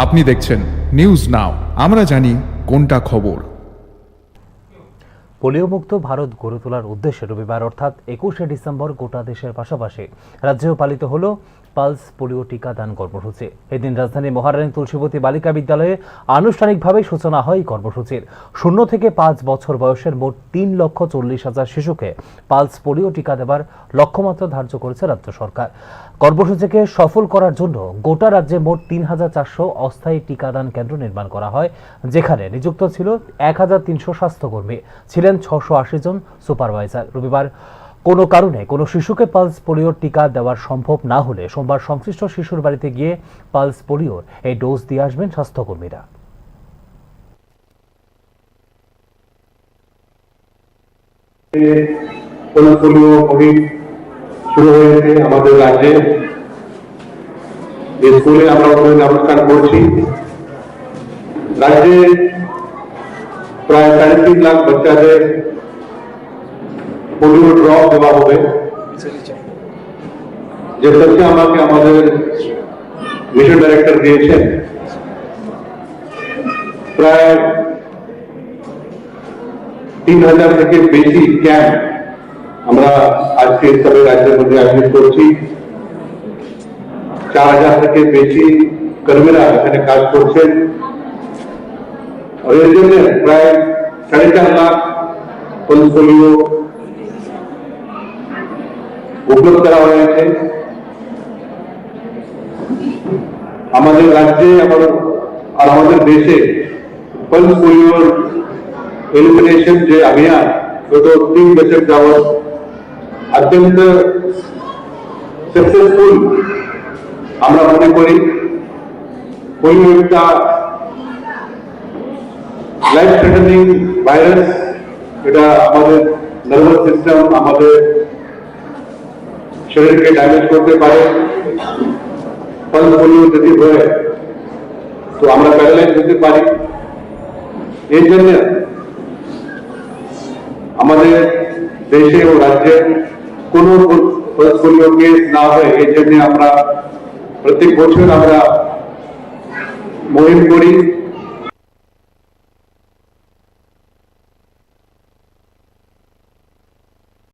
আপনি দেখছেন news now, আমরা জানি কোনটা খবর। পোলিওমুক্ত ভারত গড়ে তোলার উদ্দেশ্যে রবিবার অর্থাৎ 21শে ডিসেম্বর গোটা দেশের পাশাপাশি রাজ্যেও পালিত হল পালস পোলিও টিকাদান কর্মসূচি। এদিন রাজধানীর মহারানী তুলসীবতী বালিকা বিদ্যালয়ে আনুষ্ঠানিকভাবে সূচনা হয় কর্মসূচির। 0 থেকে 5 বছর বয়সের মোট 3,40,000 শিশুকে পালস পোলিও টিকা দেওয়ার লক্ষ্যমাত্রা ধার্য করেছে রাজ্য সরকার। কর্মসূচিকে সফল করার জন্য গোটা রাজ্যে মোট 3,400 অস্থায়ী টিকাদান কেন্দ্র নির্মাণ করা হয়, যেখানে নিযুক্ত ছিল 1,300 স্বাস্থ্যকর্মী, ছিলেন 680 জন সুপারভাইজার। রবিবার কোনো কারণে কোনো শিশুকে পালস পোলিওর টিকা দেওয়া সম্ভব না হলে সোমবার সংশ্লিষ্ট শিশুর বাড়িতে গিয়ে পালস পোলিওর এই ডোজ দিয়ে আসবেন স্বাস্থ্যকর্মীরা। পোলিও কোভিড শুরু হয়েছে আমাদের রাজ্যে। স্কুলে আমরা অনুষ্ঠান করছি। রাজ্যে প্রায় 3.5 লাখ বাচ্চাদের পোলিও ড্রপ দেওয়া হবে, যে তথ্য আমাকে আমাদের মিশন ডাইরেক্টর দিয়েছেন। প্রায় 3,000 থেকে বেশি ক্যাম্প আমরা আজকে সবে রাজ্যের মধ্যে আয়োজিত করছি। 4,000 থেকে বেশি কর্মীরা এখানে কাজ করছেন। আর এর জন্য প্রায় 4.5 লাখ পালস পোলিও উপলব্ধ করা হয়েছে। আমাদের রাজ্যে আর আমাদের দেশে পালস পোলিওর এলিমিনেশন যে অভিযান গত 3 বছর যাবৎ অত্যন্ত সাকসেসফুল আমরা মনে করি। পোলিও একটা লাইফ থ্রেটানিং ভাইরাস, এটা আমাদের নার্ভাস সিস্টেম, আমাদের শরীরকে ড্যামেজ করতে পারে। পালস পোলিও যদি হয় তো আমরা প্যারালাইজ হতে পারি। এই জন্য আমাদের দেশে ও রাজ্যে কোনো পালস পোলিও কেস না হয়, এই জন্য আমরা প্রত্যেক বছর আমরা মুহিম করি।